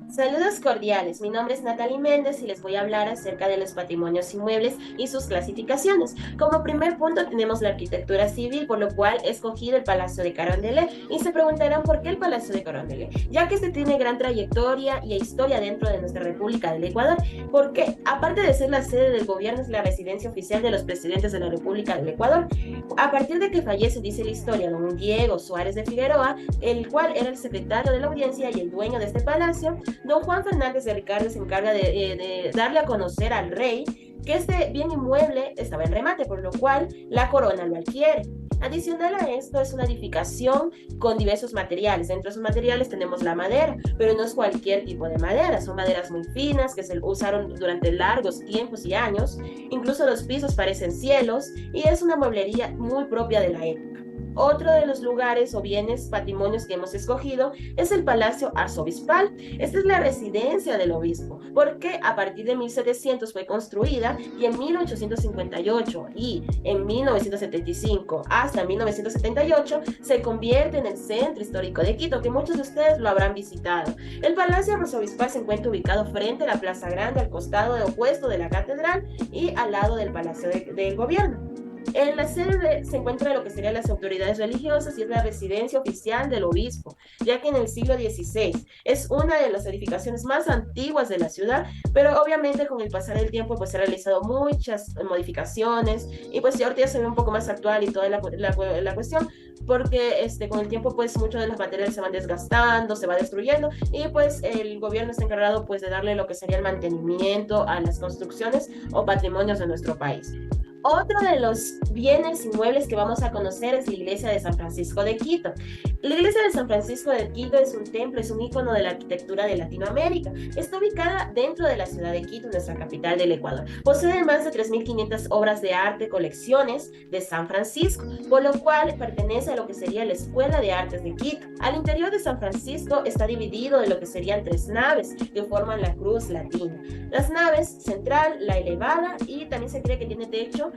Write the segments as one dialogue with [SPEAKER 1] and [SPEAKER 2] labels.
[SPEAKER 1] Saludos cordiales, mi nombre es Natalie Méndez y les voy a hablar acerca de los patrimonios inmuebles y sus clasificaciones. Como primer punto tenemos la arquitectura civil, por lo cual he escogido el Palacio de Carondelet y se preguntarán por qué el Palacio de Carondelet, ya que este tiene gran trayectoria y historia dentro de nuestra República del Ecuador, porque aparte de ser la sede del gobierno es la residencia oficial de los presidentes de la República del Ecuador. A partir de que fallece, dice la historia, don Diego Suárez de Figueroa, el cual era el secretario de la audiencia y el dueño de este palacio. Don Juan Fernández de Ricardo se encarga de darle a conocer al rey que este bien inmueble estaba en remate, por lo cual la corona lo adquiere. Adicional a esto, es una edificación con diversos materiales. Entre esos materiales tenemos la madera, pero no es cualquier tipo de madera. Son maderas muy finas que se usaron durante largos tiempos y años. Incluso los pisos parecen cielos y es una mueblería muy propia de la época. Otro de los lugares o bienes, patrimonios que hemos escogido es el Palacio Arzobispal. Esta es la residencia del obispo, porque a partir de 1700 fue construida y en 1858 y en 1975 hasta 1978 se convierte en el centro histórico de Quito, que muchos de ustedes lo habrán visitado. El Palacio Arzobispal se encuentra ubicado frente a la Plaza Grande, al costado opuesto de la catedral y al lado del Palacio del Gobierno. En la sede se encuentra lo que serían las autoridades religiosas y es la residencia oficial del obispo, ya que en el siglo XVI es una de las edificaciones más antiguas de la ciudad, pero obviamente con el pasar del tiempo pues se han realizado muchas modificaciones y pues ya ahorita ya se ve un poco más actual y toda la cuestión, porque con el tiempo pues muchos de los materiales se van desgastando, se va destruyendo y pues el gobierno está encargado pues de darle lo que sería el mantenimiento a las construcciones o patrimonios de nuestro país. Otro de los bienes inmuebles que vamos a conocer es la iglesia de San Francisco de Quito. La iglesia de San Francisco de Quito es un templo, es un ícono de la arquitectura de Latinoamérica. Está ubicada dentro de la ciudad de Quito, nuestra capital del Ecuador. Posee más de 3.500 obras de arte, colecciones de San Francisco, por lo cual pertenece a lo que sería la Escuela de Artes de Quito. Al interior de San Francisco está dividido en lo que serían tres naves que forman la cruz latina. Las naves central, la elevada y también se cree que tiene techo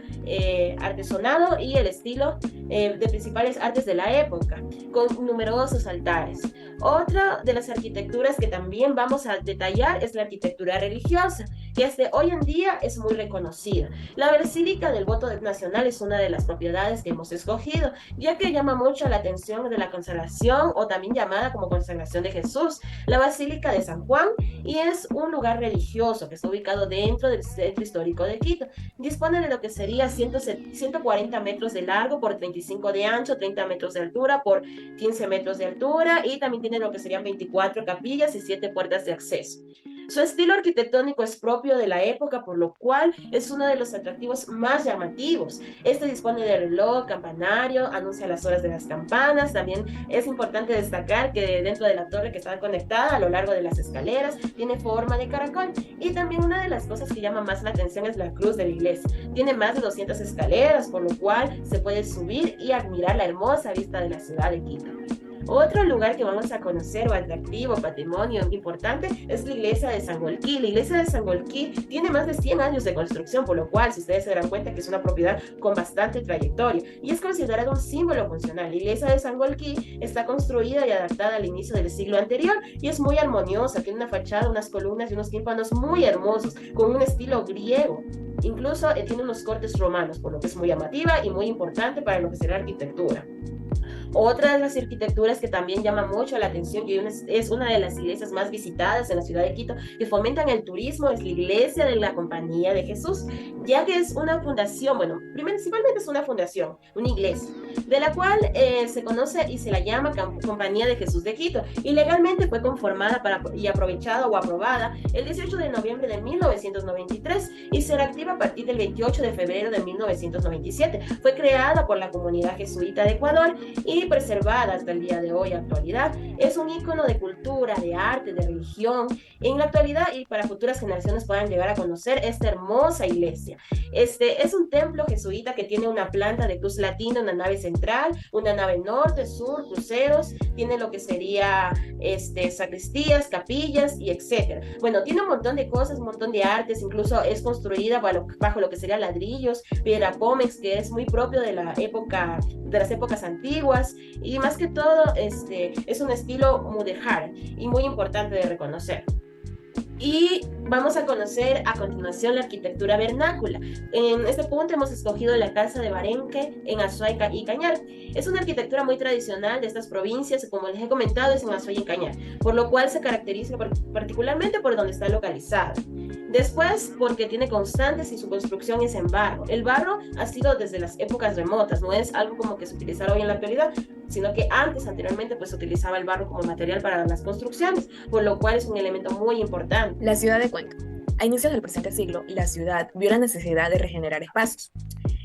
[SPEAKER 1] artesonado y el estilo de principales artes de la época, con numerosos altares. Otra de las arquitecturas que también vamos a detallar es la arquitectura religiosa, que hasta hoy en día es muy reconocida. La Basílica del Voto Nacional es una de las propiedades que hemos escogido, ya que llama mucho la atención de la consagración o también llamada como consagración de Jesús, la Basílica de San Juan, y es un lugar religioso que está ubicado dentro del centro histórico de Quito. Dispone de lo que sería 140 metros de largo por 35 de ancho, 30 metros de altura por 15 metros de altura y también tiene lo que serían 24 capillas y 7 puertas de acceso. Su estilo arquitectónico es propio de la época, por lo cual es uno de los atractivos más llamativos. Este dispone de reloj, campanario, anuncia las horas de las campanas. También es importante destacar que dentro de la torre que está conectada a lo largo de las escaleras tiene forma de caracol. Y también una de las cosas que llama más la atención es la cruz de la iglesia. Tiene más de 200 escaleras, por lo cual se puede subir y admirar la hermosa vista de la ciudad de Quito. Otro lugar que vamos a conocer o atractivo, patrimonio importante, es la iglesia de San Golquí. La iglesia de San Golquí tiene más de 100 años de construcción, por lo cual, si ustedes se darán cuenta que es una propiedad con bastante trayectoria y es considerada un símbolo funcional. La iglesia de San Golquí está construida y adaptada al inicio del siglo anterior y es muy armoniosa, tiene una fachada, unas columnas y unos tímpanos muy hermosos, con un estilo griego. Incluso tiene unos cortes romanos, por lo que es muy llamativa y muy importante para lo que será arquitectura. Otra de las arquitecturas que también llama mucho la atención y es una de las iglesias más visitadas en la ciudad de Quito que fomentan el turismo es la iglesia de la Compañía de Jesús, ya que es una fundación, bueno, principalmente es una fundación, una iglesia, de la cual se conoce y se la llama Compañía de Jesús de Quito y legalmente fue conformada y aprovechada o aprobada el 18 de noviembre de 1993 y será activa a partir del 28 de febrero de 1997. Fue creada por la comunidad jesuita de Ecuador y preservada hasta el día de hoy, actualidad. Es un ícono de cultura, de arte, de religión. En la actualidad y para futuras generaciones puedan llegar a conocer esta hermosa iglesia. Este es un templo jesuita que tiene una planta de cruz latina, una nave central, una nave norte, sur, cruceros, tiene lo que sería sacristías, capillas y etcétera. Bueno, tiene un montón de cosas, un montón de artes, incluso es construida bajo lo que sería ladrillos, piedra pómex, que es muy propio de la época, de las épocas antiguas, y más que todo es un estilo mudéjar y muy importante de reconocer. Y vamos a conocer a continuación la arquitectura vernácula. En este punto hemos escogido la casa de Barenque en Azuay y Cañar. Es una arquitectura muy tradicional de estas provincias, y como les he comentado es en Azuay y Cañar, por lo cual se caracteriza particularmente por donde está localizada. Después, porque tiene constantes y su construcción es en barro. El barro ha sido desde las épocas remotas, no es algo como que se utiliza hoy en la actualidad, sino que anteriormente, pues se utilizaba el barro como material para las construcciones, por lo cual es un elemento muy importante.
[SPEAKER 2] La ciudad de Cuenca. A inicios del presente siglo, la ciudad vio la necesidad de regenerar espacios.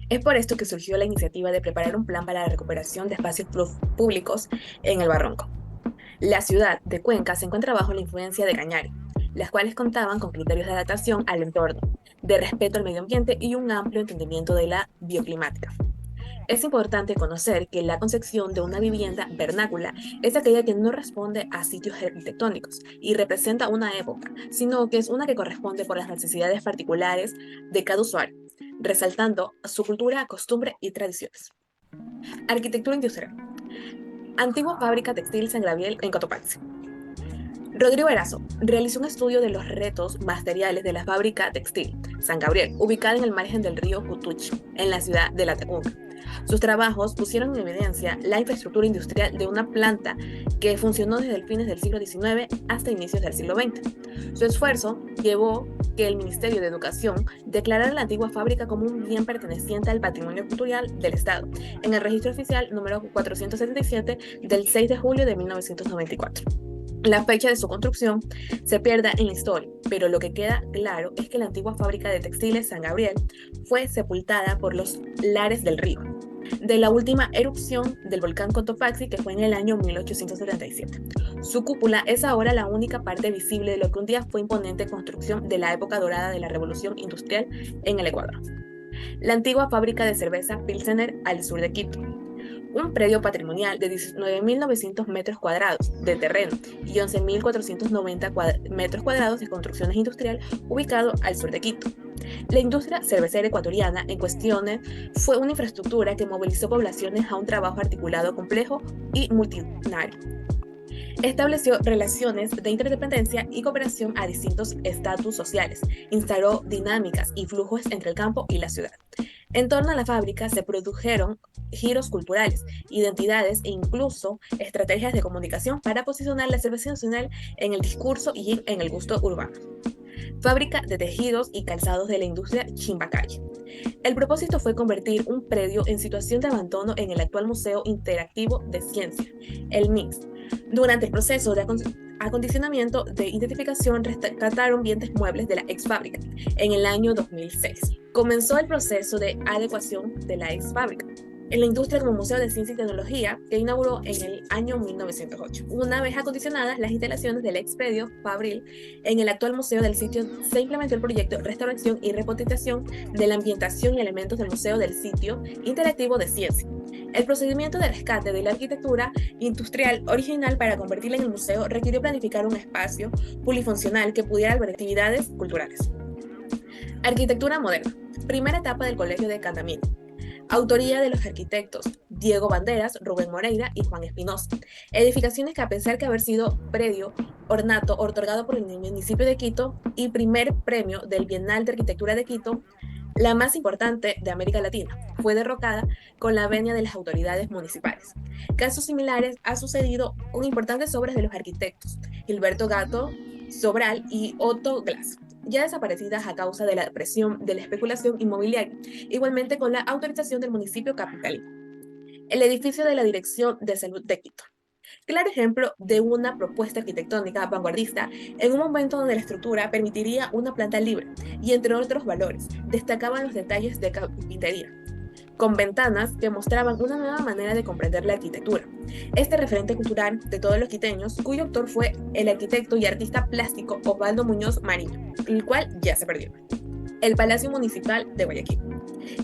[SPEAKER 2] Es por esto que surgió la iniciativa de preparar un plan para la recuperación de espacios públicos en el Barranco. La ciudad de Cuenca se encuentra bajo la influencia de Cañari, las cuales contaban con criterios de adaptación al entorno, de respeto al medio ambiente y un amplio entendimiento de la bioclimática. Es importante conocer que la concepción de una vivienda vernácula es aquella que no responde a sitios arquitectónicos y representa una época, sino que es una que corresponde por las necesidades particulares de cada usuario, resaltando su cultura, costumbre y tradiciones. Arquitectura industrial. Antigua fábrica textil San Gabriel en Cotopaxi. Rodrigo Erazo realizó un estudio de los retos materiales de la fábrica textil San Gabriel, ubicada en el margen del río Cutuchi, en la ciudad de Latacunga. Sus trabajos pusieron en evidencia la infraestructura industrial de una planta que funcionó desde el fines del siglo XIX hasta inicios del siglo XX. Su esfuerzo llevó que el Ministerio de Educación declarara la antigua fábrica como un bien perteneciente al patrimonio cultural del Estado, en el registro oficial número 477 del 6 de julio de 1994. La fecha de su construcción se pierde en la historia, pero lo que queda claro es que la antigua fábrica de textiles San Gabriel fue sepultada por los lares del río, de la última erupción del volcán Cotopaxi, que fue en el año 1877. Su cúpula es ahora la única parte visible de lo que un día fue imponente construcción de la época dorada de la revolución industrial en el Ecuador. La antigua fábrica de cerveza Pilsener al sur de Quito. Un predio patrimonial de 19.900 metros cuadrados de terreno y 11.490 metros cuadrados de construcciones industriales ubicado al sur de Quito. La industria cervecera ecuatoriana en cuestiones fue una infraestructura que movilizó poblaciones a un trabajo articulado complejo y multitudinario. Estableció relaciones de interdependencia y cooperación a distintos estatus sociales, instaló dinámicas y flujos entre el campo y la ciudad. En torno a la fábrica se produjeron giros culturales, identidades e incluso estrategias de comunicación para posicionar la cerveza nacional en el discurso y en el gusto urbano. Fábrica de tejidos y calzados de la industria Chimbacay. El propósito fue convertir un predio en situación de abandono en el actual Museo Interactivo de Ciencia, el MIX. Durante el proceso de acondicionamiento de identificación rescataron bienes muebles de la ex fábrica en el año 2006. Comenzó el proceso de adecuación de la ex fábrica en la industria como Museo de Ciencia y Tecnología, que inauguró en el año 1908. Una vez acondicionadas las instalaciones del ex predio Fabril, en el actual museo del sitio se implementó el proyecto Restauración y Repotentización de la ambientación y elementos del Museo del Sitio Interactivo de Ciencia. El procedimiento de rescate de la arquitectura industrial original para convertirla en el museo requirió planificar un espacio polifuncional que pudiera albergar actividades culturales. Arquitectura moderna. Primera etapa del Colegio de Candamil. Autoría de los arquitectos Diego Banderas, Rubén Moreira y Juan Espinosa. Edificaciones que, a pesar de haber sido predio ornato otorgado por el municipio de Quito y primer premio del Bienal de Arquitectura de Quito, la más importante de América Latina, fue derrocada con la venia de las autoridades municipales. Casos similares han sucedido con importantes obras de los arquitectos Gilberto Gato Sobral y Otto Glass, ya desaparecidas a causa de la presión de la especulación inmobiliaria, igualmente con la autorización del municipio capitalino. El edificio de la Dirección de Salud de Quito. Claro ejemplo de una propuesta arquitectónica vanguardista en un momento donde la estructura permitiría una planta libre y, entre otros valores, destacaban los detalles de carpintería, con ventanas que mostraban una nueva manera de comprender la arquitectura. Este referente cultural de todos los quiteños, cuyo autor fue el arquitecto y artista plástico Osvaldo Muñoz Mariño, el cual ya se perdió. El Palacio Municipal de Guayaquil.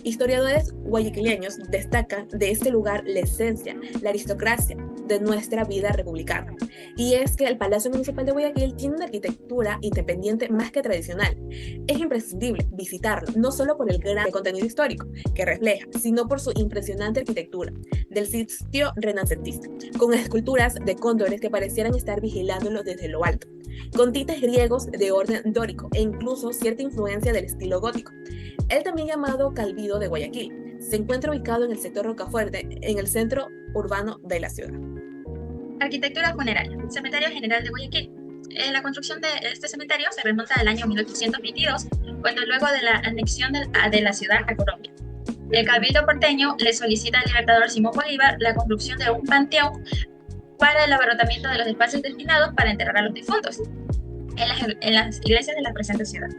[SPEAKER 2] Historiadores guayaquileños destacan de este lugar la esencia, la aristocracia de nuestra vida republicana. Y es que el Palacio Municipal de Guayaquil tiene una arquitectura independiente más que tradicional. Es imprescindible visitarlo, no solo por el gran contenido histórico que refleja, sino por su impresionante arquitectura del sitio renacentista, con esculturas de cóndores que parecieran estar vigilándolo desde lo alto, con tintes griegos de orden dórico e incluso cierta influencia del estilo gótico. El también llamado Calvido de Guayaquil se encuentra ubicado en el sector Rocafuerte, en el centro urbano de la ciudad.
[SPEAKER 3] Arquitectura funeraria. Cementerio General de Guayaquil. La construcción de este cementerio se remonta al año 1822, cuando luego de la anexión de la ciudad a Colombia. El Cabildo porteño le solicita al libertador Simón Bolívar la construcción de un panteón para el abarrotamiento de los espacios destinados para enterrar a los difuntos en las iglesias de la presente ciudad.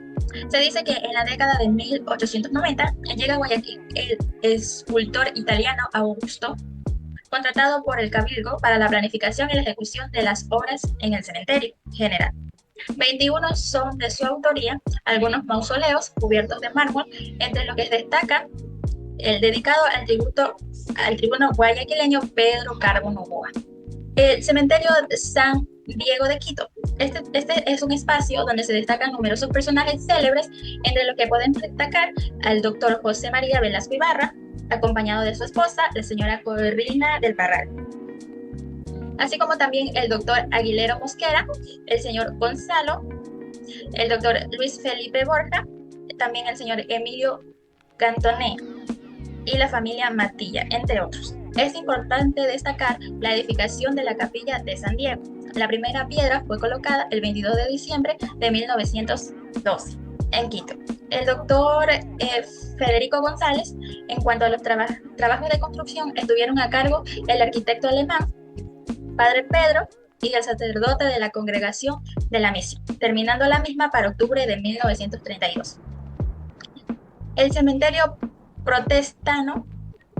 [SPEAKER 3] Se dice que en la década de 1890 llega a Guayaquil el escultor italiano Augusto, contratado por el Cabildo para la planificación y la ejecución de las obras en el cementerio general. 21 son de su autoría, algunos mausoleos cubiertos de mármol, entre los que destaca el dedicado al tribuno guayaquileño Pedro Carbo Novoa. El cementerio San Diego de Quito. Este es un espacio donde se destacan numerosos personajes célebres, entre los que podemos destacar al doctor José María Velasco Ibarra, acompañado de su esposa, la señora Corrina del Parral, así como también el doctor Aguilero Mosquera, el señor Gonzalo, el doctor Luis Felipe Borja, también el señor Emilio Cantoné y la familia Matilla, entre otros. Es importante destacar la edificación de la capilla de San Diego. La primera piedra fue colocada el 22 de diciembre de 1912 en Quito. El doctor Federico González, en cuanto a los trabajos de construcción, estuvieron a cargo el arquitecto alemán Padre Pedro y el sacerdote de la congregación de la misión, terminando la misma para octubre de 1932. El cementerio protestano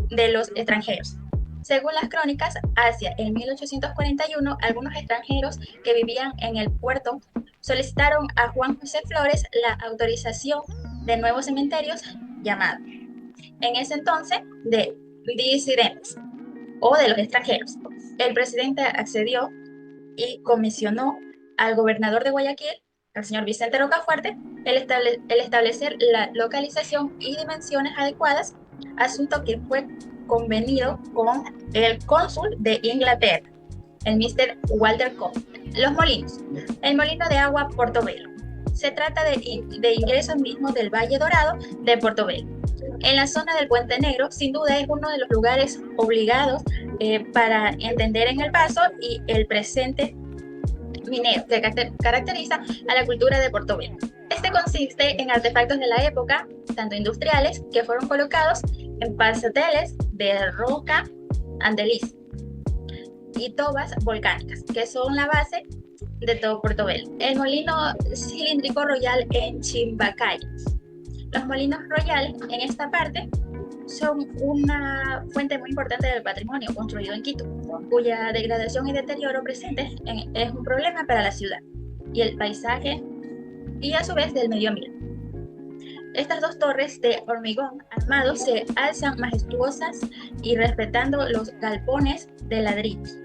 [SPEAKER 3] de los extranjeros. Según las crónicas, hacia el 1841, algunos extranjeros que vivían en el puerto solicitaron a Juan José Flores la autorización de nuevos cementerios llamados, en ese entonces, de disidentes o de los extranjeros. El presidente accedió y comisionó al gobernador de Guayaquil, al señor Vicente Rocafuerte, el establecer la localización y dimensiones adecuadas, asunto que fue convenido con el cónsul de Inglaterra, el Mr. Walter Cobb. Los molinos. El molino de agua Portobelo. Se trata de ingresos mismos del Valle Dorado de Portobelo. En la zona del Puente Negro, sin duda es uno de los lugares obligados para entender en el paso y el presente minero que caracteriza a la cultura de Portobelo. Este consiste en artefactos de la época, tanto industriales, que fueron colocados en pasoteles de roca andeliz y tobas volcánicas, que son la base de todo Portobelo. El molino cilíndrico royal en Chimbacay. Los molinos royales en esta parte son una fuente muy importante del patrimonio construido en Quito, cuya degradación y deterioro presente es un problema para la ciudad y el paisaje y a su vez del medio ambiente. Estas dos torres de hormigón armado se alzan majestuosas y respetando los galpones de ladrillos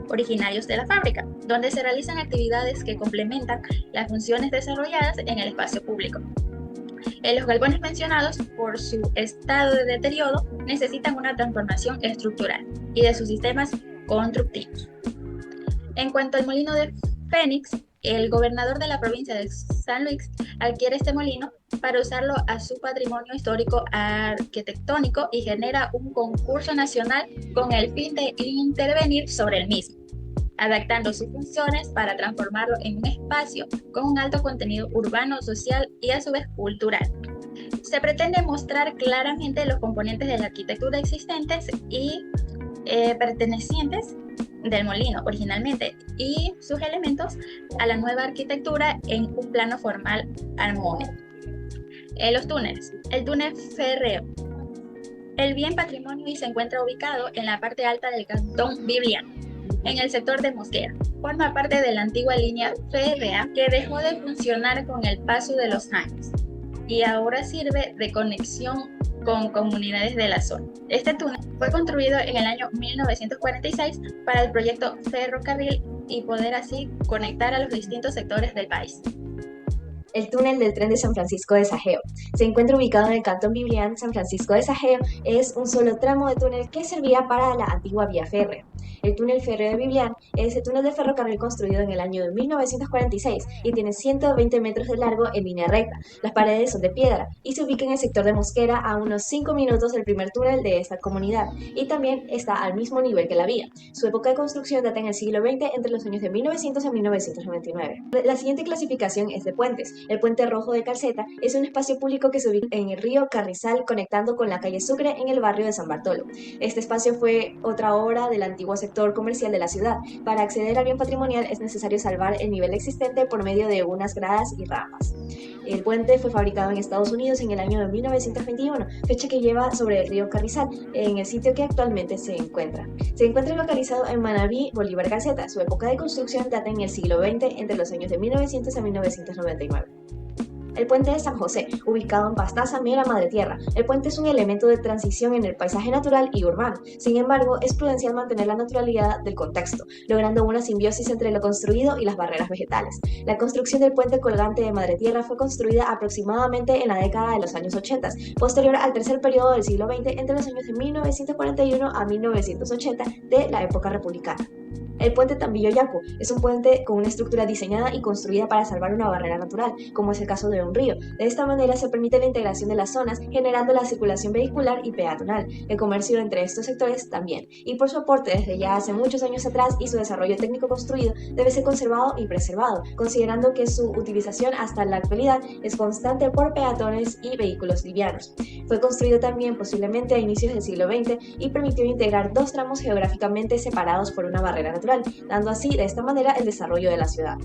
[SPEAKER 3] originarios de la fábrica, donde se realizan actividades que complementan las funciones desarrolladas en el espacio público. Los galpones mencionados, por su estado de deterioro, necesitan una transformación estructural y de sus sistemas constructivos. En cuanto al molino de Fénix, el gobernador de la provincia de San Luis adquiere este molino para usarlo a su patrimonio histórico arquitectónico y genera un concurso nacional con el fin de intervenir sobre el mismo, adaptando sus funciones para transformarlo en un espacio con un alto contenido urbano, social y a su vez cultural. Se pretende mostrar claramente los componentes de la arquitectura existentes y pertenecientes del molino originalmente y sus elementos a la nueva arquitectura en un plano formal armónico. Los túneles. El túnel férreo. El bien patrimonio y se encuentra ubicado en la parte alta del cantón Vivian, en el sector de Mosquera. Forma parte de la antigua línea férrea que dejó de funcionar con el paso de los años y ahora sirve de conexión con comunidades de la zona. Este túnel fue construido en el año 1946 para el proyecto Ferrocarril y poder así conectar a los distintos sectores del país.
[SPEAKER 4] El túnel del tren de San Francisco de Sajeo. Se encuentra ubicado en el cantón Biblián, San Francisco de Sajeo. Es un solo tramo de túnel que servía para la antigua vía férrea. El túnel férreo de Biblián es el túnel de ferrocarril construido en el año de 1946 y tiene 120 metros de largo en línea recta. Las paredes son de piedra y se ubica en el sector de Mosquera, a unos 5 minutos del primer túnel de esta comunidad, y también está al mismo nivel que la vía. Su época de construcción data en el siglo XX, entre los años de 1900 a 1999. La siguiente clasificación es de puentes. El Puente Rojo de Calceta es un espacio público que se ubica en el río Carrizal, conectando con la calle Sucre en el barrio de San Bartolo. Este espacio fue otra obra del antiguo sector comercial de la ciudad. Para acceder al bien patrimonial es necesario salvar el nivel existente por medio de unas gradas y rampas. El puente fue fabricado en Estados Unidos en el año de 1921, fecha que lleva sobre el río Carrizal, en el sitio que actualmente se encuentra. Se encuentra localizado en Manabí, Bolívar Calceta. Su época de construcción data en el siglo XX, entre los años de 1900 a 1999. El puente de San José, ubicado en Pastaza, Mera, Madre Tierra. El puente es un elemento de transición en el paisaje natural y urbano. Sin embargo, es prudencial mantener la naturalidad del contexto, logrando una simbiosis entre lo construido y las barreras vegetales. La construcción del puente colgante de Madre Tierra fue construida aproximadamente en la década de los años 80, posterior al tercer periodo del siglo XX, entre los años de 1941 a 1980 de la época republicana. El puente Tambillo-Yacu es un puente con una estructura diseñada y construida para salvar una barrera natural, como es el caso de un río. De esta manera se permite la integración de las zonas, generando la circulación vehicular y peatonal, el comercio entre estos sectores también, y por su aporte desde ya hace muchos años atrás y su desarrollo técnico construido debe ser conservado y preservado, considerando que su utilización hasta la actualidad es constante por peatones y vehículos livianos. Fue construido también posiblemente a inicios del siglo XX y permitió integrar dos tramos geográficamente separados por una barrera natural, dando así de esta manera el desarrollo de la ciudad.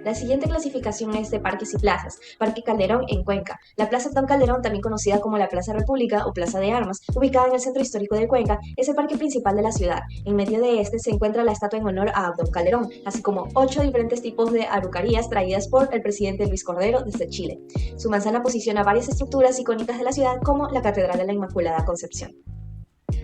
[SPEAKER 4] La siguiente clasificación es de parques y plazas. Parque Calderón en Cuenca. La Plaza Don Calderón, también conocida como la Plaza República o Plaza de Armas, ubicada en el centro histórico de Cuenca, es el parque principal de la ciudad. En medio de este se encuentra la estatua en honor a Don Calderón, así como 8 diferentes tipos de araucarías traídas por el presidente Luis Cordero desde Chile. Su manzana posiciona varias estructuras icónicas de la ciudad, como la Catedral de la Inmaculada Concepción.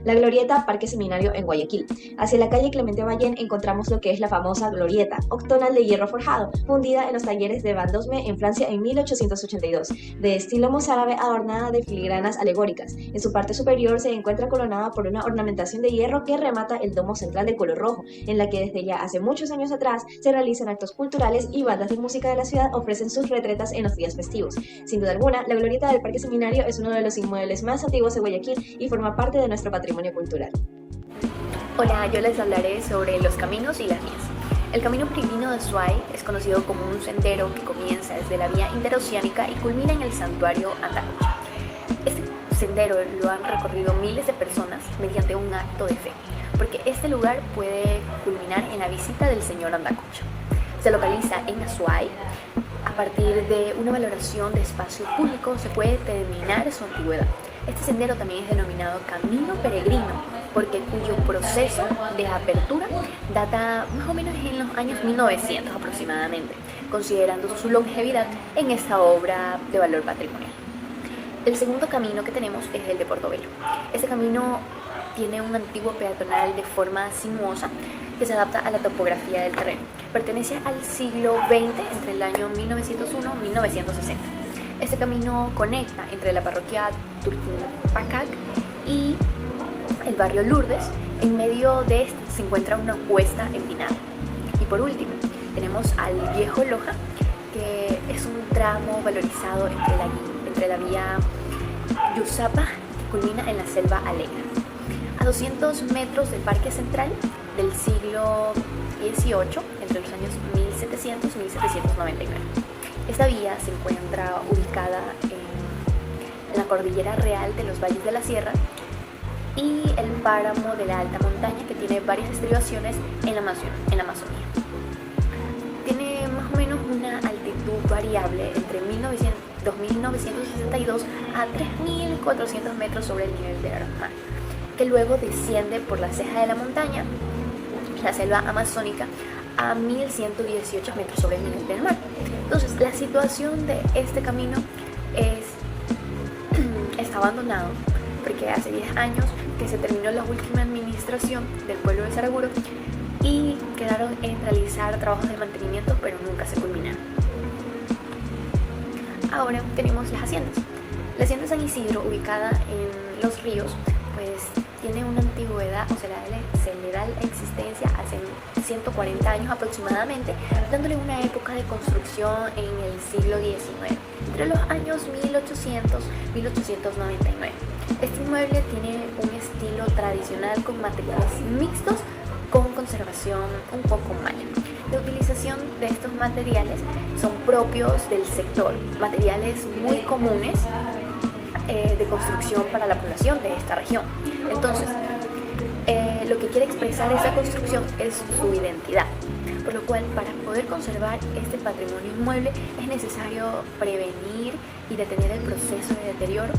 [SPEAKER 4] La Glorieta Parque Seminario en Guayaquil. Hacia la calle Clemente Ballén encontramos lo que es la famosa Glorieta, octonal de hierro forjado, fundida en los talleres de Van Dosme en Francia en 1882, de estilo mozárabe adornada de filigranas alegóricas. En su parte superior se encuentra coronada por una ornamentación de hierro que remata el domo central de color rojo, en la que desde ya hace muchos años atrás se realizan actos culturales y bandas de música de la ciudad ofrecen sus retretas en los días festivos. Sin duda alguna, la Glorieta del Parque Seminario es uno de los inmuebles más antiguos de Guayaquil y forma parte de nuestro patrimonio cultural.
[SPEAKER 2] Hola, yo les hablaré sobre los caminos y las vías. El camino peregrino de Suay es conocido como un sendero que comienza desde la vía interoceánica y culmina en el santuario Andacocha. Este sendero lo han recorrido miles de personas mediante un acto de fe, porque este lugar puede culminar en la visita del señor Andacocha. Se localiza en Azuay. A partir de una valoración de espacio público se puede determinar su antigüedad. Este sendero también es denominado camino peregrino porque cuyo proceso de apertura data más o menos en los años 1900 aproximadamente, considerando su longevidad en esta obra de valor patrimonial. El segundo camino que tenemos es el de Portobelo. Este camino tiene un antiguo peatonal de forma sinuosa que se adapta a la topografía del terreno. Pertenece al siglo XX, entre el año 1901 y 1960. Este camino conecta entre la parroquia Turquinpacac y el barrio Lourdes. En medio de este se encuentra una cuesta empinada. Y por último, tenemos al Viejo Loja, que es un tramo valorizado entre la vía Yusapa, que culmina en la selva Alegra. A 200 metros del Parque Central del siglo XVIII, entre los años 1700 y 1799. Esta vía se encuentra ubicada en la Cordillera Real de los Valles de la Sierra y el páramo de la alta montaña, que tiene varias estribaciones en la Amazonía. Tiene más o menos una altitud variable entre 2.962 a 3.400 metros sobre el nivel del mar, que luego desciende por la ceja de la montaña, la selva amazónica, a 1.118 metros sobre el nivel del mar. Entonces, la situación de este camino está abandonado porque hace 10 años que se terminó la última administración del pueblo de Saraguro y quedaron en realizar trabajos de mantenimiento, pero nunca se culminaron. Ahora tenemos las haciendas. La hacienda San Isidro, ubicada en Los Ríos, pues tiene una antigüedad, o sea, se le da la existencia hace 140 años aproximadamente, dándole una época de construcción en el siglo XIX, entre los años 1800 y 1899. Este inmueble tiene un estilo tradicional con materiales mixtos con conservación un poco mala. La utilización de estos materiales son propios del sector, materiales muy comunes de construcción para la población de esta región. Entonces, lo que quiere expresar esta construcción es su identidad, por lo cual para poder conservar este patrimonio inmueble es necesario prevenir y detener el proceso de deterioro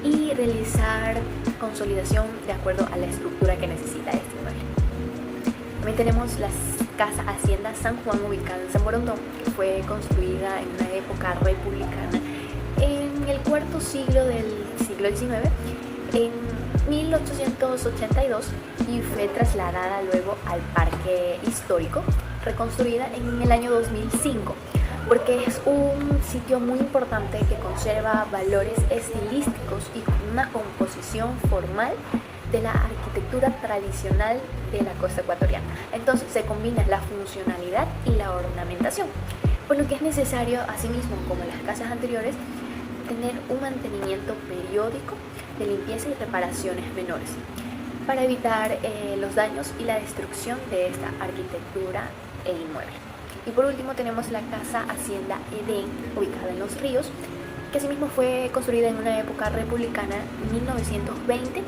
[SPEAKER 2] y realizar consolidación de acuerdo a la estructura que necesita este inmueble. También tenemos la Casa Hacienda San Juan, ubicada en San Borondón, que fue construida en una época republicana en el cuarto siglo del siglo XIX, en 1882, y fue trasladada luego al Parque Histórico, reconstruida en el año 2005, porque es un sitio muy importante que conserva valores estilísticos y una composición formal de la arquitectura tradicional de la costa ecuatoriana. Entonces se combina la funcionalidad y la ornamentación, por lo que es necesario, asimismo como en las casas anteriores, tener un mantenimiento periódico de limpieza y reparaciones menores para evitar los daños y la destrucción de esta arquitectura e inmueble. Y por último tenemos la Casa Hacienda Edén, ubicada en Los Ríos, que asimismo fue construida en una época republicana, 1920.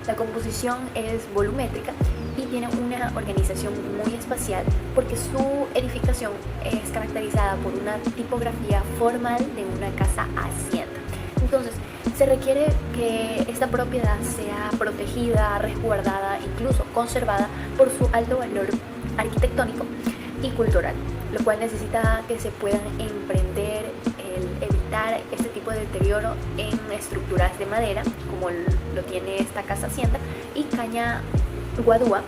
[SPEAKER 2] La composición es volumétrica y tiene una organización muy espacial porque su edificación es caracterizada por una tipografía formal de una casa hacienda. Entonces, se requiere que esta propiedad sea protegida, resguardada, incluso conservada por su alto valor arquitectónico y cultural, lo cual necesita que se puedan emprender el evitar este tipo de deterioro en estructuras de madera, como lo tiene esta casa hacienda, y caña guadúa,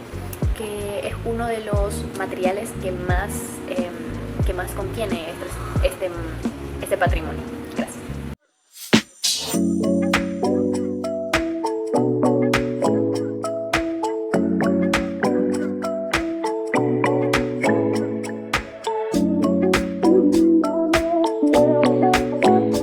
[SPEAKER 2] que es uno de los materiales que más contiene este patrimonio.